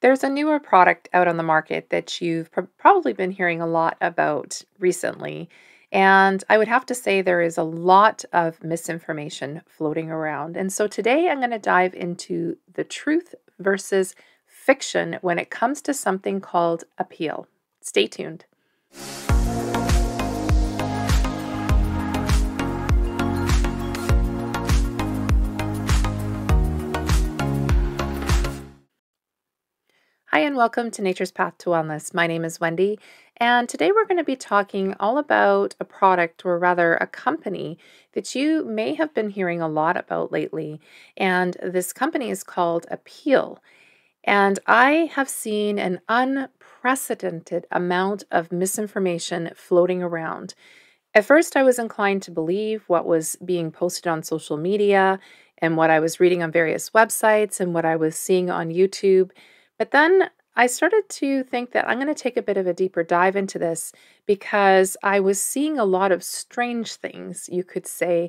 There's a newer product out on the market that you've probably been hearing a lot about recently. And I would have to say there is a lot of misinformation floating around. And so today I'm going to dive into the truth versus fiction when it comes to something called Apeel. Stay tuned. Hi, and welcome to Nature's Path to Wellness. My name is Wendy, and today we're going to be talking all about a product, or rather a company, that you may have been hearing a lot about lately. And this company is called Apeel. And I have seen an unprecedented amount of misinformation floating around. At first, I was inclined to believe what was being posted on social media and what I was reading on various websites and what I was seeing on YouTube. But then I started to think that I'm going to take a bit of a deeper dive into this because I was seeing a lot of strange things, you could say,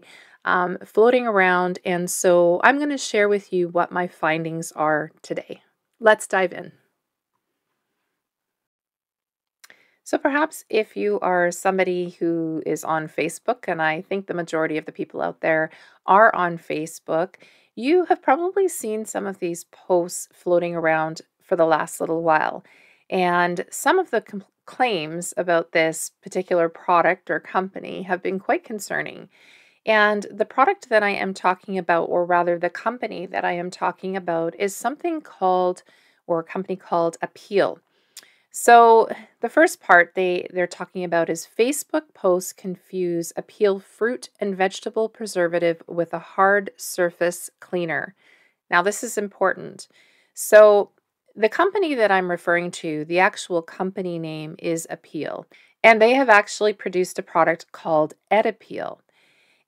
floating around. And so I'm going to share with you what my findings are today. Let's dive in. So perhaps if you are somebody who is on Facebook, and I think the majority of the people out there are on Facebook, you have probably seen some of these posts floating around for the last little while. And some of the claims about this particular product or company have been quite concerning. And the product that I am talking about, or rather the company that I am talking about, is something called, or a company called Apeel. So the first part they're talking about is Facebook posts confuse Apeel fruit and vegetable preservative with a hard surface cleaner. Now this is important. So the company that I'm referring to, the actual company name is Apeel, and they have actually produced a product called Edipeel,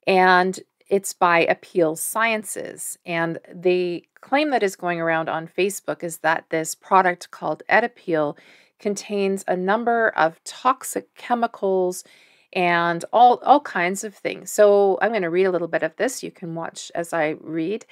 and it's by Apeel Sciences. And the claim that is going around on Facebook is that this product called Edipeel contains a number of toxic chemicals and all kinds of things. So I'm going to read a little bit of this. You can watch as I read.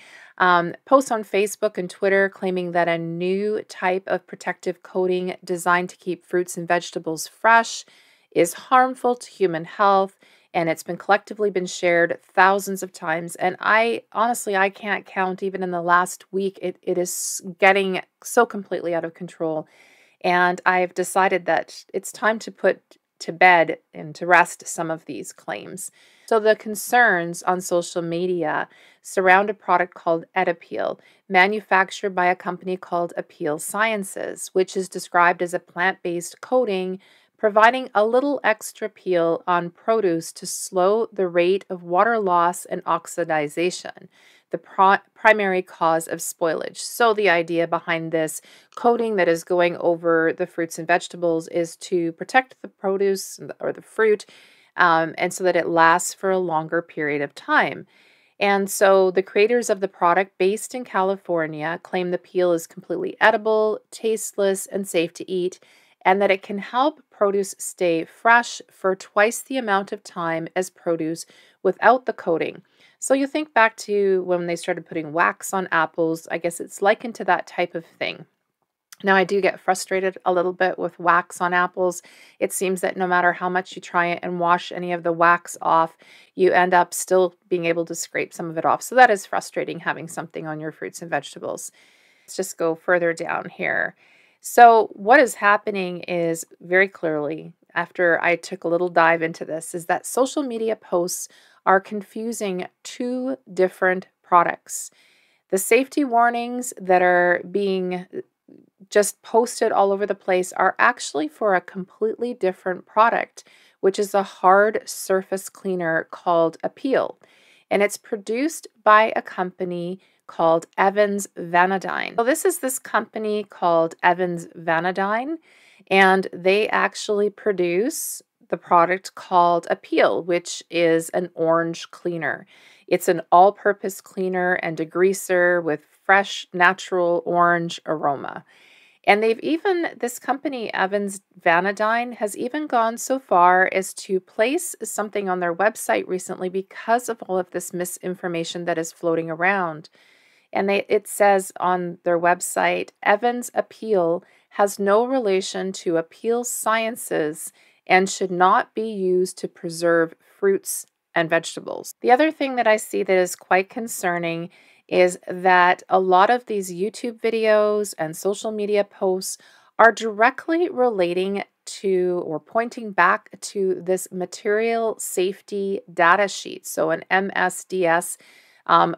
Posts on Facebook and Twitter claiming that a new type of protective coating designed to keep fruits and vegetables fresh is harmful to human health, and it's been collectively been shared thousands of times. And I honestly, I can't count. Even in the last week, it is getting so completely out of control. And I've decided that it's time to put to bed and to rest some of these claims. So the concerns on social media surround a product called Edipeel, manufactured by a company called Apeel Sciences, which is described as a plant-based coating providing a little extra peel on produce to slow the rate of water loss and oxidization, the primary cause of spoilage. So the idea behind this coating that is going over the fruits and vegetables is to protect the produce or the fruit, and so that it lasts for a longer period of time. And so the creators of the product, based in California, claim the peel is completely edible, tasteless, and safe to eat, and that it can help produce stay fresh for twice the amount of time as produce without the coating. So you think back to when they started putting wax on apples. I guess it's likened to that type of thing. Now, I do get frustrated a little bit with wax on apples. It seems that no matter how much you try it and wash any of the wax off, you end up still being able to scrape some of it off. So that is frustrating, having something on your fruits and vegetables. Let's just go further down here. So what is happening is, very clearly, after I took a little dive into this, is that social media posts are confusing two different products. The safety warnings that are being just posted all over the place are actually for a completely different product, which is a hard surface cleaner called Apeel. And it's produced by a company called Evans Vanadine. So this is this company called Evans Vanadine, and they actually produce the product called Apeel, which is an orange cleaner. It's an all-purpose cleaner and degreaser with fresh, natural orange aroma. And this company, Evans Vanadine, has even gone so far as to place something on their website recently because of all of this misinformation that is floating around. And it says on their website, Evans Apeel has no relation to Apeel sciences and should not be used to preserve fruits and vegetables. The other thing that I see that is quite concerning is that a lot of these YouTube videos and social media posts are directly relating to or pointing back to this material safety data sheet. So, an MSDS,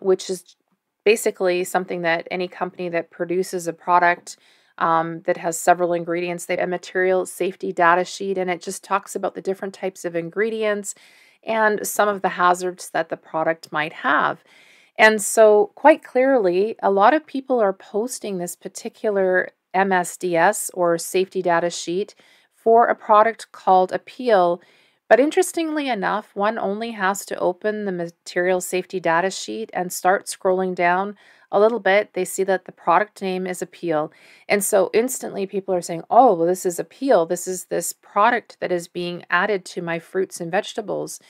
which is basically something that any company that produces a product that has several ingredients, they have a material safety data sheet, and it just talks about the different types of ingredients and some of the hazards that the product might have. And so, quite clearly, a lot of people are posting this particular MSDS or safety data sheet for a product called Apeel. But interestingly enough, one only has to open the material safety data sheet and start scrolling down a little bit. They see that the product name is Apeel. And so instantly people are saying, oh, well, this is Apeel. This is this product that is being added to my fruits and vegetables.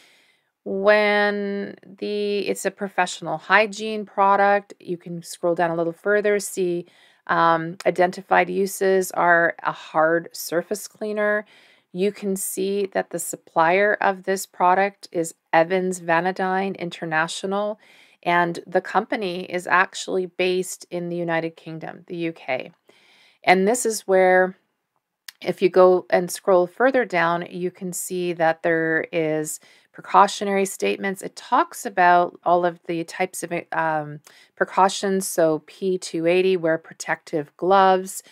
When it's a professional hygiene product, you can scroll down a little further, see identified uses are a hard surface cleaner. You can see that the supplier of this product is Evans Vanadine International, and the company is actually based in the United Kingdom, the UK. And this is where, if you go and scroll further down, you can see that there is precautionary statements. It talks about all of the types of precautions. So P280, wear protective gloves.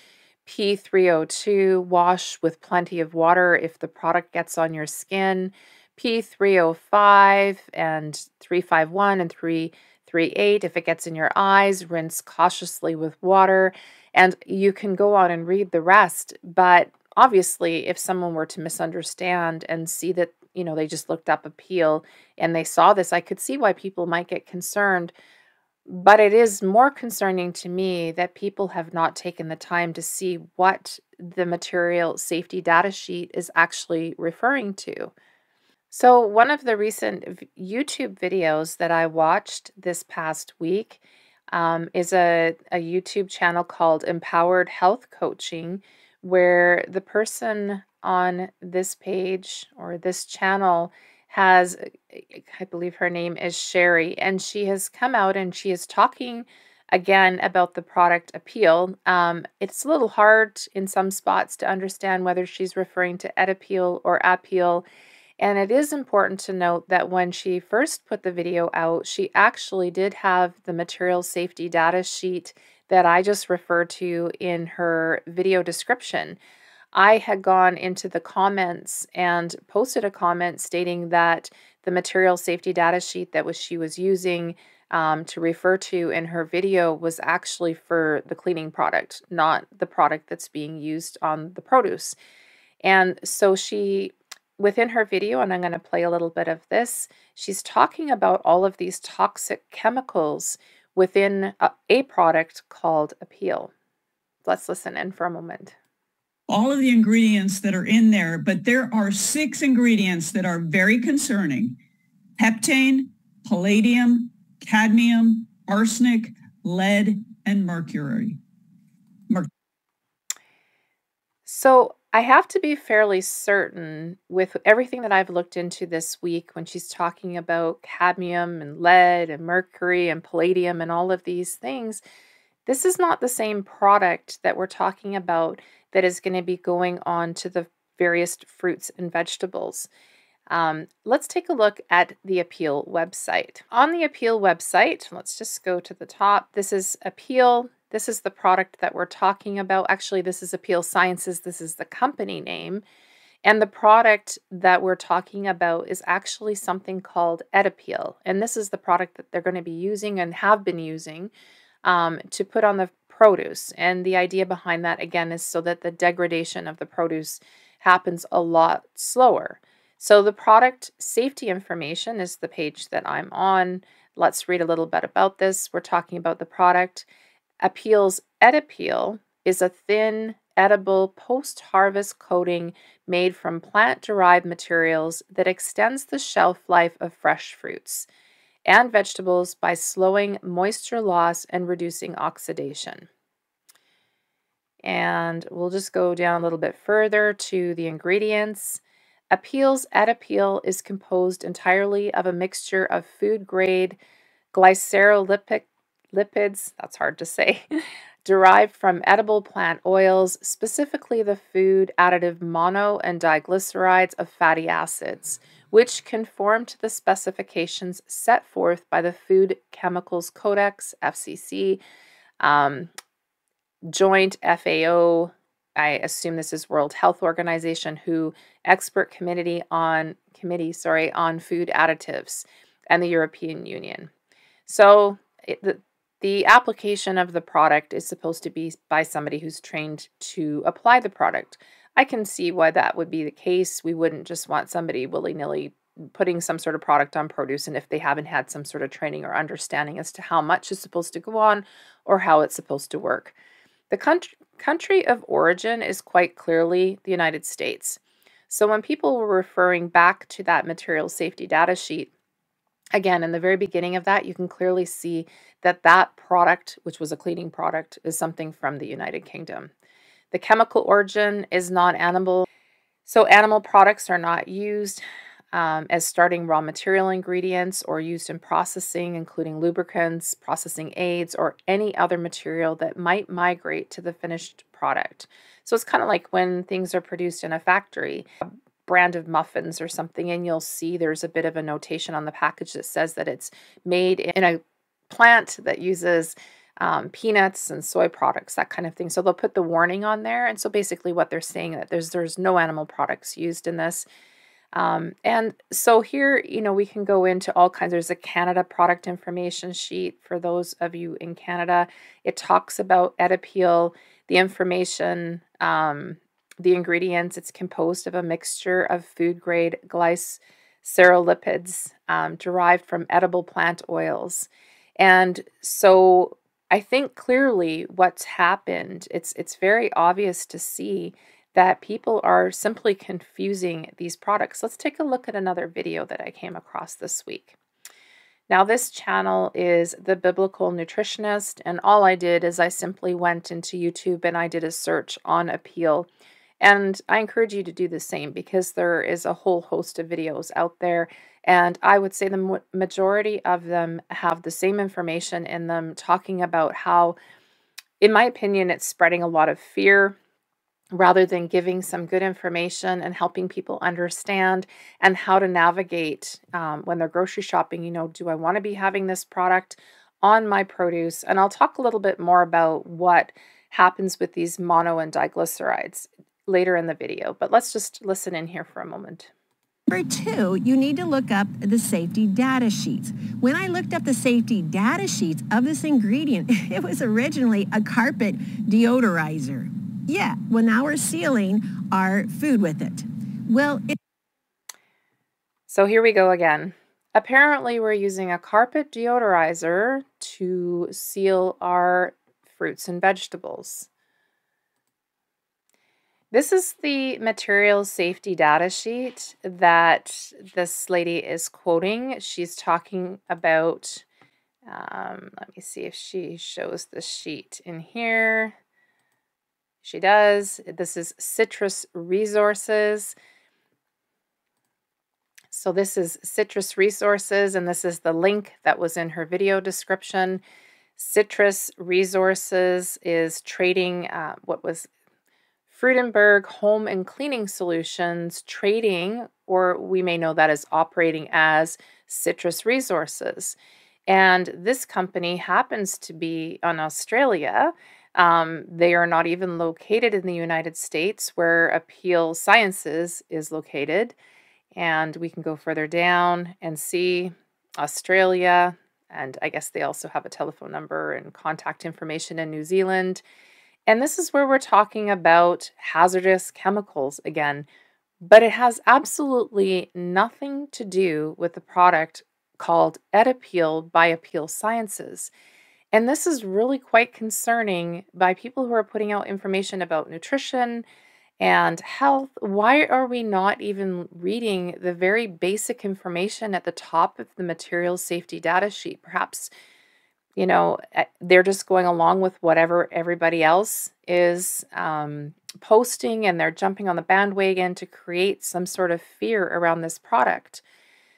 P302, wash with plenty of water if the product gets on your skin. P305 and 351 and 338, if it gets in your eyes, rinse cautiously with water. And you can go on and read the rest. But obviously, if someone were to misunderstand and see that, they just looked up Apeel and they saw this, I could see why people might get concerned. But it is more concerning to me that people have not taken the time to see what the material safety data sheet is actually referring to. So, one of the recent YouTube videos that I watched this past week is a YouTube channel called Empowered Health Coaching, where the person on this page or this channel has, I believe her name is Sherry, and she has come out and she is talking again about the product Apeel. It's a little hard in some spots to understand whether she's referring to Edipeel or Apeel. And it is important to note that when she first put the video out, she actually did have the material safety data sheet that I just referred to in her video description. I had gone into the comments and posted a comment stating that the material safety data sheet that she was using to refer to in her video was actually for the cleaning product, not the product that's being used on the produce. And so within her video, and I'm going to play a little bit of this, she's talking about all of these toxic chemicals within a product called Apeel. Let's listen in for a moment. All of the ingredients that are in there, but there are 6 ingredients that are very concerning: heptane, palladium, cadmium, arsenic, lead, and mercury. So I have to be fairly certain with everything that I've looked into this week when she's talking about cadmium and lead and mercury and palladium and all of these things. This is not the same product that we're talking about that is going to be going on to the various fruits and vegetables. Let's take a look at the Apeel website. On the Apeel website, let's just go to the top. This is Apeel. This is the product that we're talking about. Actually, this is Apeel Sciences. This is the company name. And the product that we're talking about is actually something called Edipeel. And this is the product that they're going to be using and have been using to put on the produce. And the idea behind that, again, is so that the degradation of the produce happens a lot slower. So the product safety information is the page that I'm on. Let's read a little bit about this. We're talking about the product. Apeel's Edipeel is a thin, edible post-harvest coating made from plant-derived materials that extends the shelf life of fresh fruits. and vegetables by slowing moisture loss and reducing oxidation. And we'll just go down a little bit further to the ingredients. Apeel's Edipeel is composed entirely of a mixture of food-grade glycerolipids, that's hard to say, derived from edible plant oils, specifically the food additive mono and diglycerides of fatty acids, which conform to the specifications set forth by the Food Chemicals Codex, FCC, Joint FAO, I assume this is World Health Organization, WHO expert committee on food additives, and the European Union. So the application of the product is supposed to be by somebody who's trained to apply the product. I can see why that would be the case. We wouldn't just want somebody willy-nilly putting some sort of product on produce, and if they haven't had some sort of training or understanding as to how much is supposed to go on or how it's supposed to work. The country of origin is quite clearly the United States. So when people were referring back to that material safety data sheet, again, in the very beginning of that, you can clearly see that that product, which was a cleaning product, is something from the United Kingdom. The chemical origin is non-animal, so animal products are not used as starting raw material ingredients or used in processing, including lubricants, processing aids, or any other material that might migrate to the finished product. So it's kind of like when things are produced in a factory, a brand of muffins or something, and you'll see there's a bit of a notation on the package that says that it's made in a plant that uses peanuts and soy products, that kind of thing. So they'll put the warning on there. And so basically what they're saying that there's no animal products used in this. And so here, we can go into all kinds. There's a Canada product information sheet for those of you in Canada. It talks about Edipeel, the information, the ingredients. It's composed of a mixture of food-grade glycerolipids derived from edible plant oils. And so I think clearly what's happened, it's very obvious to see that people are simply confusing these products. Let's take a look at another video that I came across this week. Now, this channel is The Biblical Nutritionist, and all I did is I simply went into YouTube and I did a search on Apeel. And I encourage you to do the same because there is a whole host of videos out there. And I would say the majority of them have the same information in them, talking about how, in my opinion, it's spreading a lot of fear rather than giving some good information and helping people understand and how to navigate when they're grocery shopping. Do I want to be having this product on my produce? And I'll talk a little bit more about what happens with these mono and diglycerides later in the video, but let's just listen in here for a moment. Number two, you need to look up the safety data sheets. When I looked up the safety data sheets of this ingredient, it was originally a carpet deodorizer. Yeah, well, now we're sealing our food with it. So here we go again. Apparently, we're using a carpet deodorizer to seal our fruits and vegetables. This is the material safety data sheet that this lady is quoting. She's talking about, let me see if she shows the sheet in here. She does. This is Citrus Resources. So this is Citrus Resources, and this is the link that was in her video description. Citrus Resources is trading what was Freudenberg Home and Cleaning Solutions trading, or we may know that as operating as Citrus Resources. And this company happens to be in Australia. They are not even located in the United States, where Apeel Sciences is located. And we can go further down and see Australia. And I guess they also have a telephone number and contact information in New Zealand. And this is where we're talking about hazardous chemicals again, but it has absolutely nothing to do with the product called Edipeel by Apeel Sciences. And this is really quite concerning by people who are putting out information about nutrition and health, why are we not even reading the very basic information at the top of the material safety data sheet? Perhaps, they're just going along with whatever everybody else is posting, and they're jumping on the bandwagon to create some sort of fear around this product.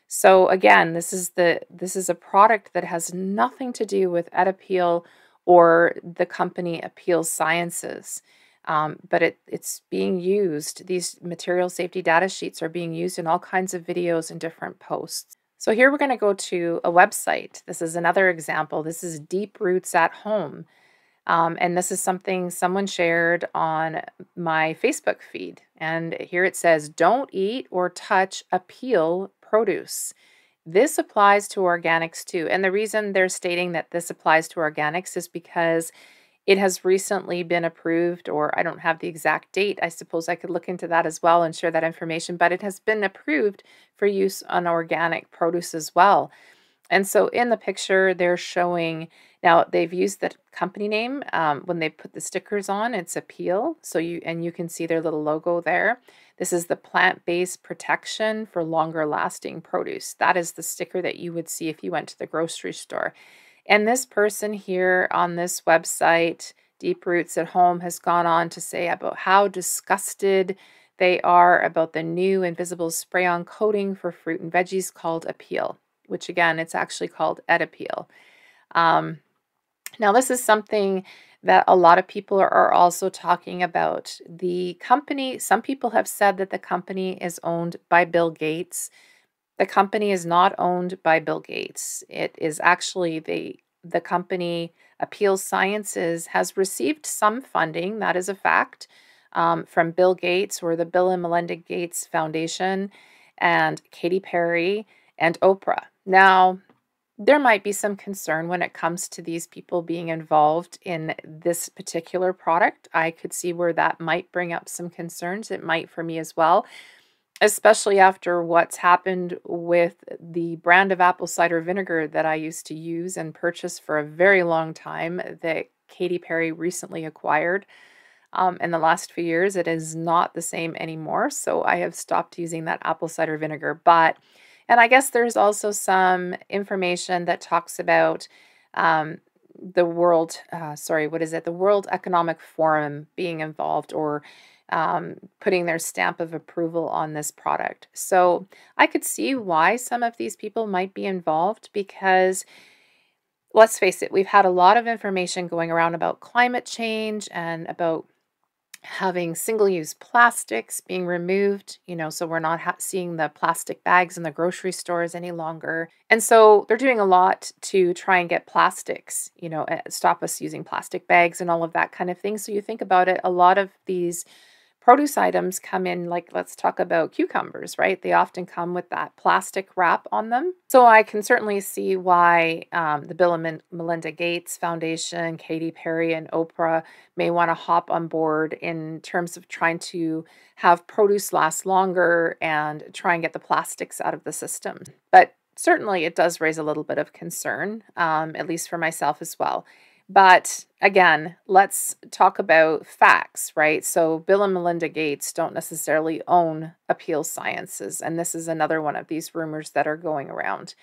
So again, this is a product that has nothing to do with Edipeel or the company Apeel Sciences. But it's being used. These material safety data sheets are being used in all kinds of videos and different posts. So here we're going to go to a website. This is another example. This is Deep Roots at Home. And this is something someone shared on my Facebook feed. And here it says, don't eat or touch Apeel produce. This applies to organics too. And the reason they're stating that this applies to organics is because it has recently been approved, or I don't have the exact date. I suppose I could look into that as well and share that information, but it has been approved for use on organic produce as well. And so in the picture, they're showing, now they've used the company name when they put the stickers on, it's Apeel. So you can see their little logo there. This is the plant-based protection for longer lasting produce. That is the sticker that you would see if you went to the grocery store. And this person here on this website, Deep Roots at Home, has gone on to say about how disgusted they are about the new invisible spray-on coating for fruit and veggies called Apeel, which again, it's actually called Edipeel. Now, this is something that a lot of people are also talking about. The company, some people have said that the company is owned by Bill Gates. The company is not owned by Bill Gates. It is actually the company Apeel Sciences has received some funding, that is a fact, from Bill Gates or the Bill and Melinda Gates Foundation and Katy Perry and Oprah. Now, there might be some concern when it comes to these people being involved in this particular product. I could see where that might bring up some concerns. It might for me as well, especially after what's happened with the brand of apple cider vinegar that I used to use and purchase for a very long time that Katy Perry recently acquired. In the last few years, it is not the same anymore, so I have stopped using that apple cider vinegar. And I guess there's also some information that talks about the World Economic Forum being involved, or putting their stamp of approval on this product. So I could see why some of these people might be involved, because let's face it, we've had a lot of information going around about climate change and about having single-use plastics being removed, so we're not seeing the plastic bags in the grocery stores any longer. And so they're doing a lot to try and get plastics, stop us using plastic bags and all of that kind of thing. So you think about it, a lot of these produce items come in, like let's talk about cucumbers, right? They often come with that plastic wrap on them. So I can certainly see why the Bill and Melinda Gates Foundation, Katy Perry, and Oprah may want to hop on board in terms of trying to have produce last longer and try and get the plastics out of the system. But certainly it does raise a little bit of concern, at least for myself as well. But again, let's talk about facts, right? So Bill and Melinda Gates don't necessarily own Apeel Sciences, and this is another one of these rumors that are going around.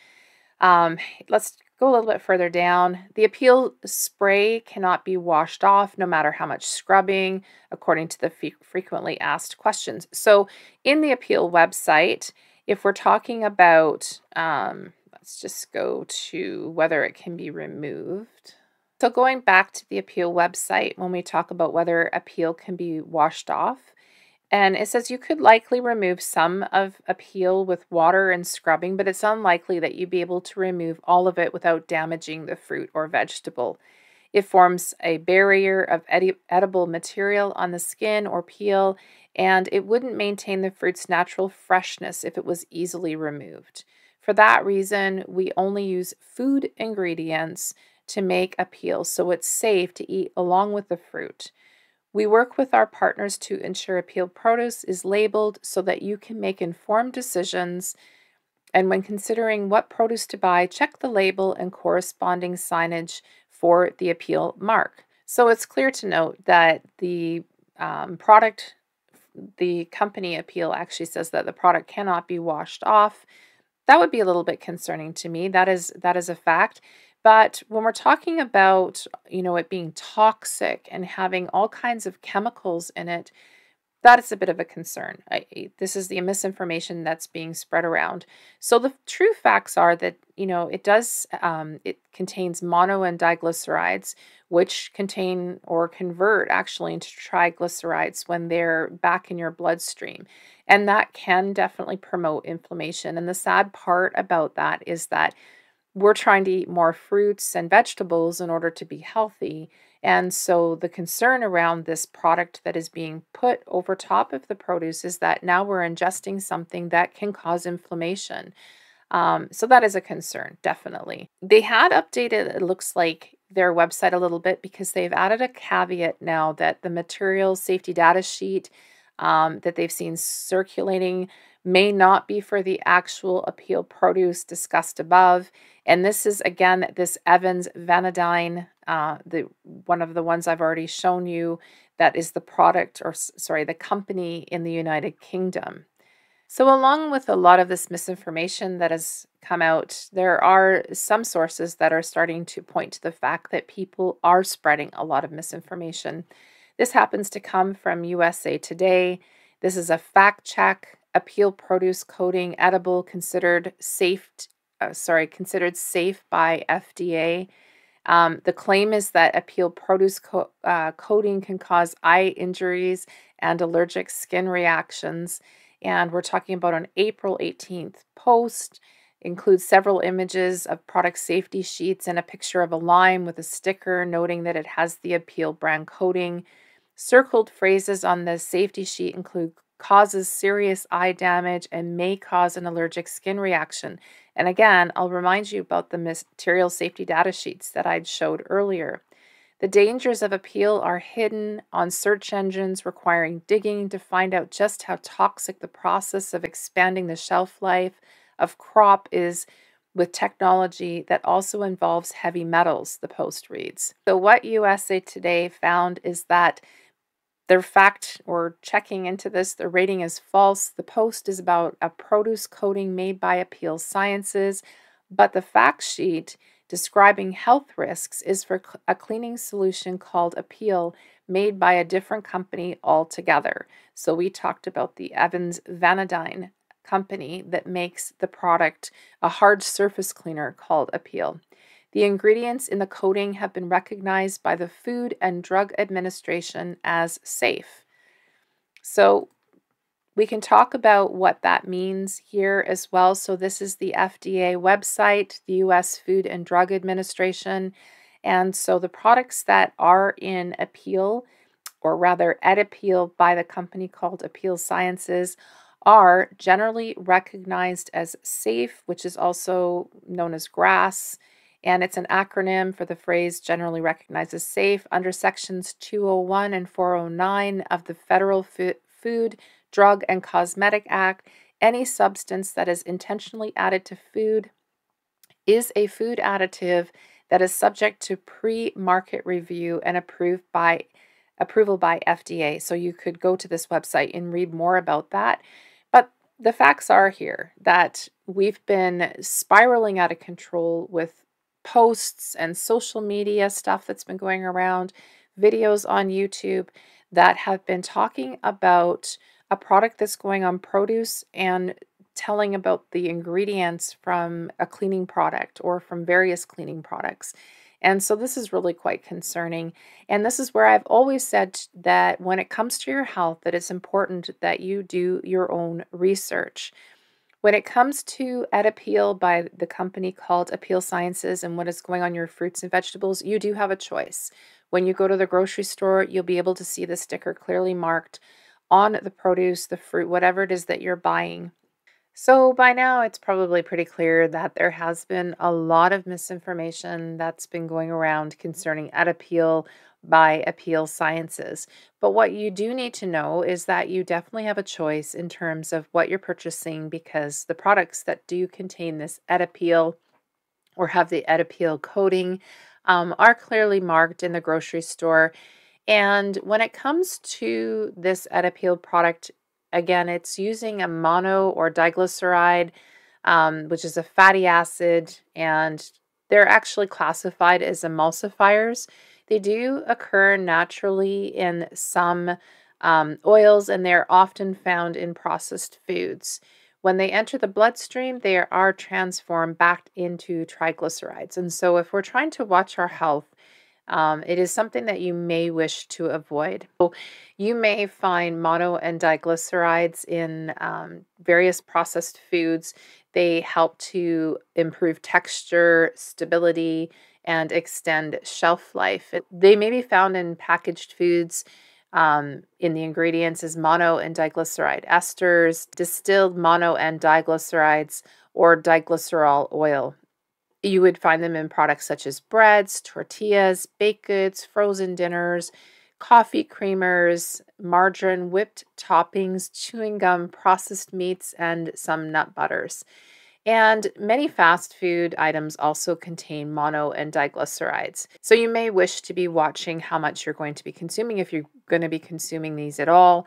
Let's go a little bit further down. The Apeel spray cannot be washed off no matter how much scrubbing, according to the frequently asked questions. So in the Apeel website, if we're talking about, let's just go to whether it can be removed. So going back to the Apeel website, when we talk about whether Apeel can be washed off, and it says you could likely remove some of Apeel with water and scrubbing, but it's unlikely that you'd be able to remove all of it without damaging the fruit or vegetable. It forms a barrier of edible material on the skin or peel, and it wouldn't maintain the fruit's natural freshness if it was easily removed. For that reason, we only use food ingredients to make Apeel, so it's safe to eat along with the fruit. We work with our partners to ensure Apeel produce is labeled so that you can make informed decisions. And when considering what produce to buy, check the label and corresponding signage for the Apeel mark. So it's clear to note that the product the company Apeel actually says that the product cannot be washed off. That would be a little bit concerning to me. That is a fact. But when we're talking about, it being toxic and having all kinds of chemicals in it, that is a bit of a concern. This is the misinformation that's being spread around. So the true facts are that, it contains mono and diglycerides, which contain or convert actually into triglycerides when they're back in your bloodstream. And that can definitely promote inflammation. And the sad part about that is that we're trying to eat more fruits and vegetables in order to be healthy. And so the concern around this product that is being put over top of the produce is that now we're ingesting something that can cause inflammation. So that is a concern, definitely. They had updated, it looks like, their website a little bit because they've added a caveat now that the material safety data sheet that they've seen circulating may not be for the actual Apeel produce discussed above. And this is, again, this Evans vanadine, the one of the ones I've already shown you, that is the product, or sorry, the company in the United Kingdom. So along with a lot of this misinformation that has come out, there are some sources that are starting to point to the fact that people are spreading a lot of misinformation. This happens to come from USA Today. This is a fact check. Apeel produce coating edible considered safe by FDA. The claim is that Apeel produce coating can cause eye injuries and allergic skin reactions. And we're talking about an April 18th post. Includes several images of product safety sheets and a picture of a lime with a sticker noting that it has the Apeel brand coating. Circled phrases on the safety sheet include causes serious eye damage and may cause an allergic skin reaction. And again, I'll remind you about the material safety data sheets that I'd showed earlier. The dangers of Apeel are hidden on search engines, requiring digging to find out just how toxic the process of expanding the shelf life of crop is with technology that also involves heavy metals, the post reads. So what USA Today found is that their fact, or checking into this, their rating is false. The post is about a produce coating made by Apeel Sciences, but the fact sheet describing health risks is for a cleaning solution called Apeel, made by a different company altogether. So we talked about the Evans Vanadine company that makes the product, a hard surface cleaner called Apeel. The ingredients in the coating have been recognized by the Food and Drug Administration as safe. So we can talk about what that means here as well. So this is the FDA website, the U.S. Food and Drug Administration. And so the products that are in Apeel, or rather Edipeel by the company called Apeel Sciences, are generally recognized as safe, which is also known as GRAS. And it's an acronym for the phrase generally recognized as safe under sections 201 and 409 of the Federal Food, Drug, and Cosmetic Act. Any substance that is intentionally added to food is a food additive that is subject to pre-market review and approval by FDA. So you could go to this website and read more about that. But the facts are here that we've been spiraling out of control with posts and social media stuff that's been going around, videos on YouTube that have been talking about a product that's going on produce and telling about the ingredients from a cleaning product or from various cleaning products. And so this is really quite concerning. And this is where I've always said that when it comes to your health, that it's important that you do your own research. When it comes to Edipeel by the company called Apeel Sciences and what is going on your fruits and vegetables, you do have a choice. When you go to the grocery store, you'll be able to see the sticker clearly marked on the produce, the fruit, whatever it is that you're buying. So by now, it's probably pretty clear that there has been a lot of misinformation that's been going around concerning Edipeel by Apeel Sciences. But what you do need to know is that you definitely have a choice in terms of what you're purchasing, because the products that do contain this Edipeel or have the Edipeel coating are clearly marked in the grocery store. And when it comes to this Edipeel product, again, it's using a mono or diglyceride, which is a fatty acid, and they're actually classified as emulsifiers. They do occur naturally in some oils, and they're often found in processed foods. When they enter the bloodstream, they are transformed back into triglycerides. And so, if we're trying to watch our health, it is something that you may wish to avoid. So you may find mono and diglycerides in various processed foods. They help to improve texture, stability, and extend shelf life. They may be found in packaged foods. In the ingredients is mono and diglyceride esters, distilled mono and diglycerides, or diglycerol oil. You would find them in products such as breads, tortillas, baked goods, frozen dinners, coffee creamers, margarine, whipped toppings, chewing gum, processed meats, and some nut butters. And many fast food items also contain mono and diglycerides. So you may wish to be watching how much you're going to be consuming, if you're going to be consuming these at all.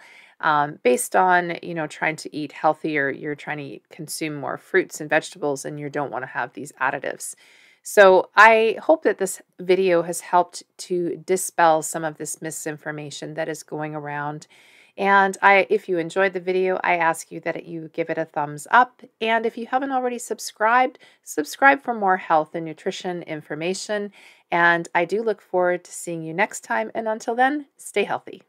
Based on, trying to eat healthier, you're trying to consume more fruits and vegetables, and you don't want to have these additives. So I hope that this video has helped to dispel some of this misinformation that is going around. And if you enjoyed the video, I ask you that you give it a thumbs up. And if you haven't already subscribed, subscribe for more health and nutrition information. And I do look forward to seeing you next time. And until then, stay healthy.